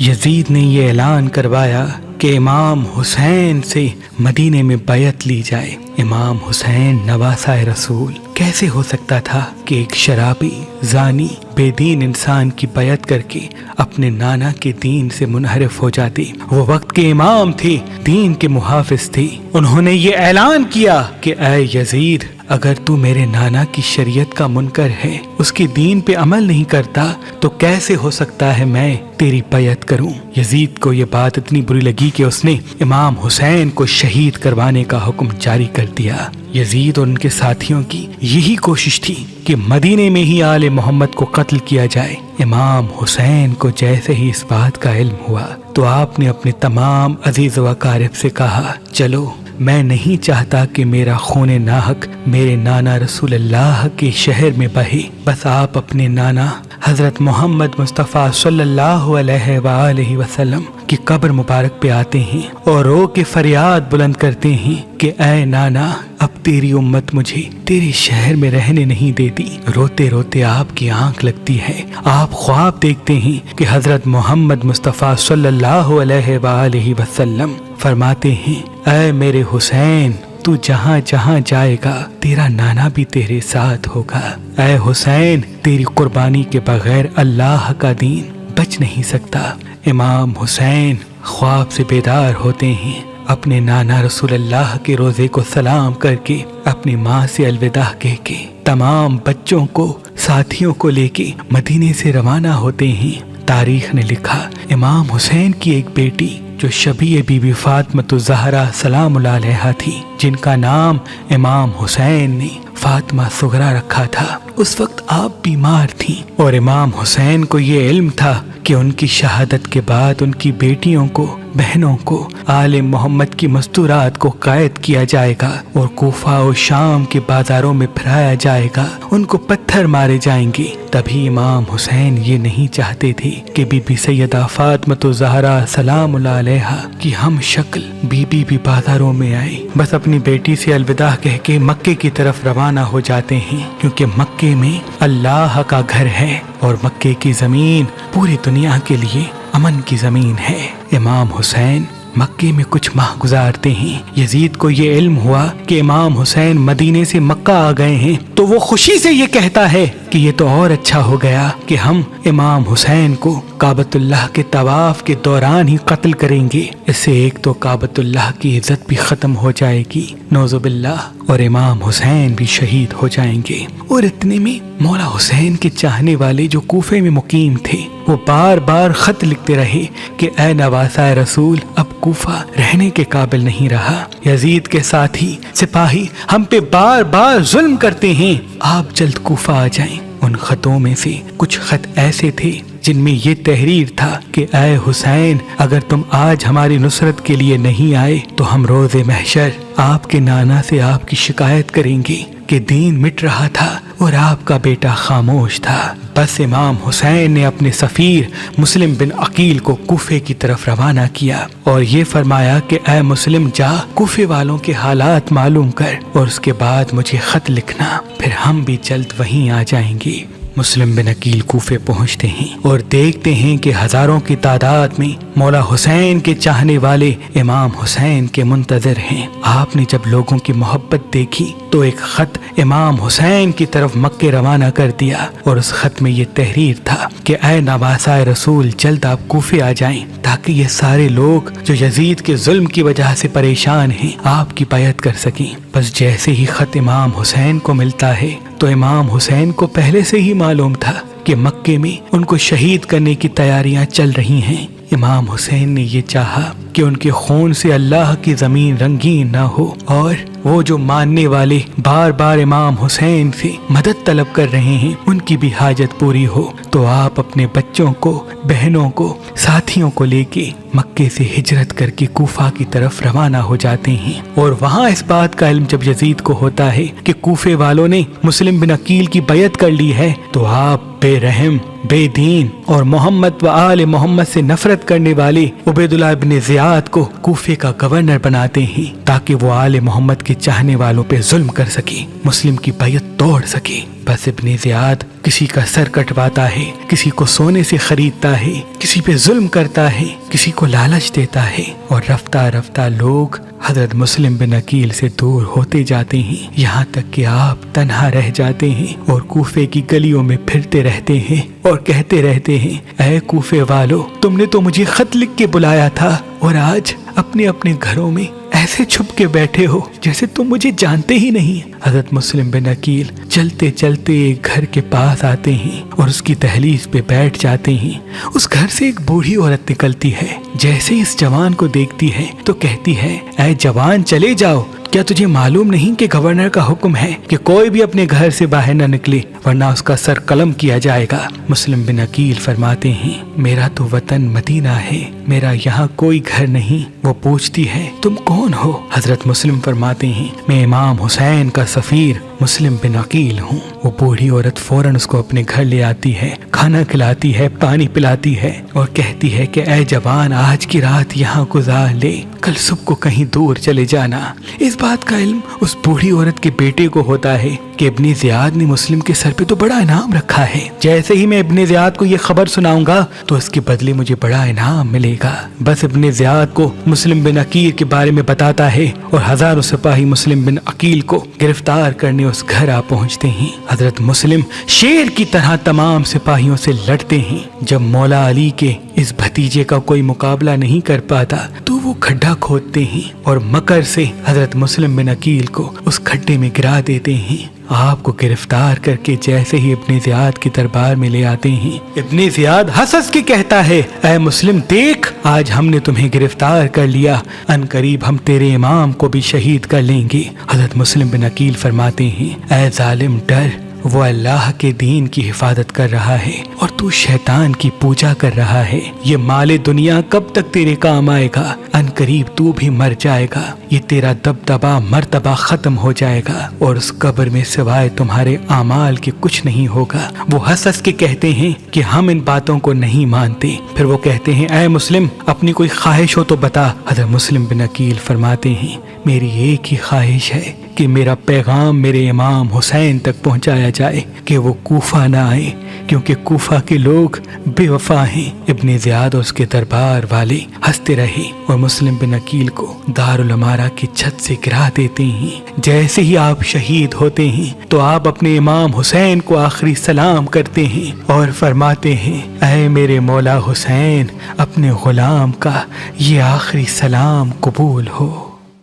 یزید نے یہ اعلان کروایا کہ امام حسین سے مدینے میں بیعت لی جائے۔ امام حسین نواسہ رسول، کیسے ہو سکتا تھا کہ ایک شرابی، زانی، بے دین انسان کی بیعت کر کے اپنے نانا کے دین سے منحرف ہو جاتے؟ وہ وقت کے امام تھے، دین کے محافظ تھے۔ انہوں نے یہ اعلان کیا کہ اے یزید، اگر تو میرے نانا کی شریعت کا منکر ہے، اس کی دین پہ عمل نہیں کرتا، تو کیسے ہو سکتا ہے میں تیری بیعت کروں؟ یزید کو یہ بات اتنی بری لگی کہ اس نے امام حسین کو شہید کروانے کا حکم جاری کر دیا۔ یزید اور ان کے ساتھیوں کی یہی کوشش تھی کہ مدینے میں ہی آل محمد کو قتل کیا جائے۔ امام حسین کو جیسے ہی اس بات کا علم ہوا تو آپ نے اپنے تمام عزیز و اقارب سے کہا، چلو، میں نہیں چاہتا کہ میرا خون ناحق میرے نانا رسول اللہ کے شہر میں بہے، بس آپ اپنے نانا حضرت محمد مصطفیٰ صلی اللہ علیہ وآلہ وسلم کی قبر مبارک پہ آتے ہیں اور رو کے فریاد بلند کرتے ہیں کہ اے نانا، اب تیری امت مجھے تیرے شہر میں رہنے نہیں دیتی۔ روتے روتے آپ کی آنکھ لگتی ہے، آپ خواب دیکھتے ہیں کہ حضرت محمد مصطفیٰ صلی اللہ علیہ وآلہ وسلم فرماتے ہیں، اے میرے حسین، تو جہاں جہاں جائے گا تیرا نانا بھی تیرے ساتھ ہوگا۔ اے حسین، تیری قربانی کے بغیر اللہ کا دین بچ نہیں سکتا۔ امام حسین خواب سے بیدار ہوتے ہیں، اپنے نانا رسول اللہ کے روزے کو سلام کر کے، اپنی ماں سے الوداع کہہ کے، تمام بچوں کو، ساتھیوں کو لے کے مدینے سے روانہ ہوتے ہیں۔ تاریخ نے لکھا، امام حسین کی ایک بیٹی جو شبیہ بی بی فاطمۃ الزہرا سلام اللہ علیہا تھی، جن کا نام امام حسین نے فاطمہ صغرا رکھا تھا، اس وقت آپ بیمار تھیں اور امام حسین کو یہ علم تھا کہ ان کی شہادت کے بعد ان کی بیٹیوں کو، بہنوں کو آل محمد کی مستورات کو قید کیا جائے گا اور کوفہ و شام کے بازاروں میں پھرایا جائے گا، ان کو پتھر مارے جائیں گے۔ تبھی امام حسین یہ نہیں چاہتے تھے کہ بی بی سیدہ فاطمۃ الزہرا سلام اللہ علیہا کی ہم شکل بی بی بھی بازاروں میں آئے، بس اپنی بیٹی سے الوداع کہہ کے مکے کی طرف روانہ ہو جاتے ہیں، کیونکہ مکے میں اللہ کا گھر ہے اور مکے کی زمین پوری دنیا کے لیے امن کی زمین ہے۔ امام حسین مکے میں کچھ ماہ گزارتے ہیں۔ یزید کو یہ علم ہوا کہ امام حسین مدینے سے مکہ آ گئے ہیں، تو وہ خوشی سے یہ کہتا ہے کہ یہ تو اور اچھا ہو گیا کہ ہم امام حسین کو کعبۃ اللہ کے طواف کے دوران ہی قتل کریں گے، اس سے ایک تو کعبۃ اللہ کی عزت بھی ختم ہو جائے گی، نعوذ باللہ، اور امام حسین بھی شہید ہو جائیں گے۔ اور اتنے میں مولا حسین کے چاہنے والے جو کوفے میں مقیم تھے، وہ بار بار خط لکھتے رہے کہ اے نواسہ رسول، اب کوفہ رہنے کے قابل نہیں رہا، یزید کے ساتھی سپاہی ہم پہ بار بار ظلم کرتے ہیں، آپ جلد کوفہ آ جائیں۔ ان خطوں میں سے کچھ خط ایسے تھے جن میں یہ تحریر تھا کہ اے حسین، اگر تم آج ہماری نصرت کے لیے نہیں آئے تو ہم روز محشر آپ کے نانا سے آپ کی شکایت کریں گے کہ دین مٹ رہا تھا اور آپ کا بیٹا خاموش تھا۔ بس امام حسین نے اپنے سفیر مسلم بن عقیل کو کوفے کی طرف روانہ کیا اور یہ فرمایا کہ اے مسلم، جا کوفے والوں کے حالات معلوم کر اور اس کے بعد مجھے خط لکھنا، پھر ہم بھی جلد وہیں آ جائیں گے۔ مسلم بن عقیل کوفے پہنچتے ہیں اور دیکھتے ہیں کہ ہزاروں کی تعداد میں مولا حسین کے چاہنے والے امام حسین کے منتظر ہیں۔ آپ نے جب لوگوں کی محبت دیکھی تو ایک خط امام حسین کی طرف مکے روانہ کر دیا اور اس خط میں یہ تحریر تھا کہ اے نواسہ رسول، جلد آپ کوفے آ جائیں تاکہ یہ سارے لوگ جو یزید کے ظلم کی وجہ سے پریشان ہیں آپ کی بیعت کر سکیں۔ بس جیسے ہی خط امام حسین کو ملتا ہے تو امام حسین کو پہلے سے ہی معلوم تھا کہ مکے میں ان کو شہید کرنے کی تیاریاں چل رہی ہیں۔ امام حسین نے یہ چاہا کہ ان کے خون سے اللہ کی زمین رنگین نہ ہو اور وہ جو ماننے والے بار بار امام حسین سے مدد طلب کر رہے ہیں ان کی بھی حاجت پوری ہو، تو آپ اپنے بچوں کو، بہنوں کو، ساتھیوں کو لے کے مکے سے ہجرت کر کے کوفہ کی طرف روانہ ہو جاتے ہیں۔ اور وہاں اس بات کا علم جب یزید کو ہوتا ہے کہ کوفے والوں نے مسلم بن عقیل کی بیعت کر لی ہے تو آپ بے رحم، بے دین اور محمد و آل محمد سے نفرت کرنے والے عبید اللہ ابن زیاد کو کوفے کا گورنر بناتے ہیں تاکہ وہ آل محمد کے چاہنے والوں پہ ظلم کر سکے، مسلم کی بیعت توڑ سکے۔ بس ابن زیاد کسی کا سر کٹواتا ہے، کسی کو سونے سے خریدتا ہے، کسی پہ ظلم کرتا ہے، کسی کو لالچ دیتا ہے، اور رفتہ رفتہ لوگ حضرت مسلم بن عقیل سے دور ہوتے جاتے ہیں، یہاں تک کہ آپ تنہا رہ جاتے ہیں اور کوفے کی گلیوں میں پھرتے رہتے ہیں اور کہتے رہتے ہیں، اے کوفے والو، تم نے تو مجھے خط لکھ کے بلایا تھا اور آج اپنے اپنے گھروں میں ایسے چھپ کے بیٹھے ہو جیسے تم مجھے جانتے ہی نہیں۔ حضرت مسلم بن عقیل چلتے چلتے ایک گھر کے پاس آتے ہیں اور اس کی دہلیز پہ بیٹھ جاتے ہیں۔ اس گھر سے ایک بوڑھی عورت نکلتی ہے، جیسے ہی اس جوان کو دیکھتی ہے تو کہتی ہے، اے جوان چلے جاؤ، کیا تجھے معلوم نہیں کہ گورنر کا حکم ہے کہ کوئی بھی اپنے گھر سے باہر نہ نکلے ورنہ اس کا سر قلم کیا جائے گا؟ مسلم بن عقیل فرماتے ہیں، میرا تو وطن مدینہ ہے، میرا یہاں کوئی گھر نہیں۔ وہ پوچھتی ہے، تم کون ہو؟ حضرت مسلم فرماتے ہیں، میں امام حسین کا سفیر مسلم بن عقیل ہوں۔ وہ بوڑھی عورت فوراً اس کو اپنے گھر لے آتی ہے، کھانا کھلاتی ہے، پانی پلاتی ہے اور کہتی ہے کہ اے جوان، آج کی رات یہاں گزار لے، کل صبح کو کہیں دور چلے جانا۔ اس بات کا علم اس بوڑھی عورت کے بیٹے کو ہوتا ہے کہ ابن زیاد نے مسلم کے سر پہ تو بڑا انعام رکھا ہے، جیسے ہی میں ابن زیاد کو یہ خبر سناؤں گا تو اس کے بدلے مجھے بڑا انعام ملے گا۔ بس ابن زیاد کو مسلم بن عقیل کے بارے میں بتاتا ہے اور ہزاروں سپاہی مسلم بن عقیل کو گرفتار کرنے اس گھر آ پہنچتے ہیں۔ حضرت مسلم شیر کی طرح تمام سپاہیوں سے لڑتے ہیں۔ جب مولا علی کے اس بھتیجے کا کوئی مقابلہ نہیں کر پاتا تو وہ کھڈا کھودتے ہیں اور مکر سے حضرت مسلم بن عقیل کو اس کھڈے میں گرا دیتے ہیں۔ آپ کو گرفتار کر کے جیسے ہی ابن زیاد کی دربار میں لے آتے ہیں، ابن زیاد ہنس کے کہتا ہے، اے مسلم دیکھ، آج ہم نے تمہیں گرفتار کر لیا، ان قریب ہم تیرے امام کو بھی شہید کر لیں گے۔ حضرت مسلم بن عقیل فرماتے ہیں، اے ظالم ڈر، وہ اللہ کے دین کی حفاظت کر رہا ہے اور تو شیطان کی پوجا کر رہا ہے۔ یہ مال دنیا کب تک تیرے کام آئے گا؟ ان قریب تو بھی مر جائے گا، یہ تیرا دبدبا مرتبہ ختم ہو جائے گا اور اس قبر میں سوائے تمہارے اعمال کے کچھ نہیں ہوگا۔ وہ ہنس ہنس کے کہتے ہیں کہ ہم ان باتوں کو نہیں مانتے۔ پھر وہ کہتے ہیں، اے مسلم، اپنی کوئی خواہش ہو تو بتا۔ حضرت مسلم بن عقیل فرماتے ہیں، میری ایک ہی خواہش ہے کہ میرا پیغام میرے امام حسین تک پہنچایا جائے کہ وہ کوفہ نہ آئے، کیونکہ کوفہ کے لوگ بے وفا ہیں۔ ابن زیاد اور اس کے دربار والے ہنستے رہے اور مسلم بن عقیل کو دارالعمارہ کی چھت سے گرا دیتے ہیں۔ جیسے ہی آپ شہید ہوتے ہیں تو آپ اپنے امام حسین کو آخری سلام کرتے ہیں اور فرماتے ہیں، اے میرے مولا حسین، اپنے غلام کا یہ آخری سلام قبول ہو۔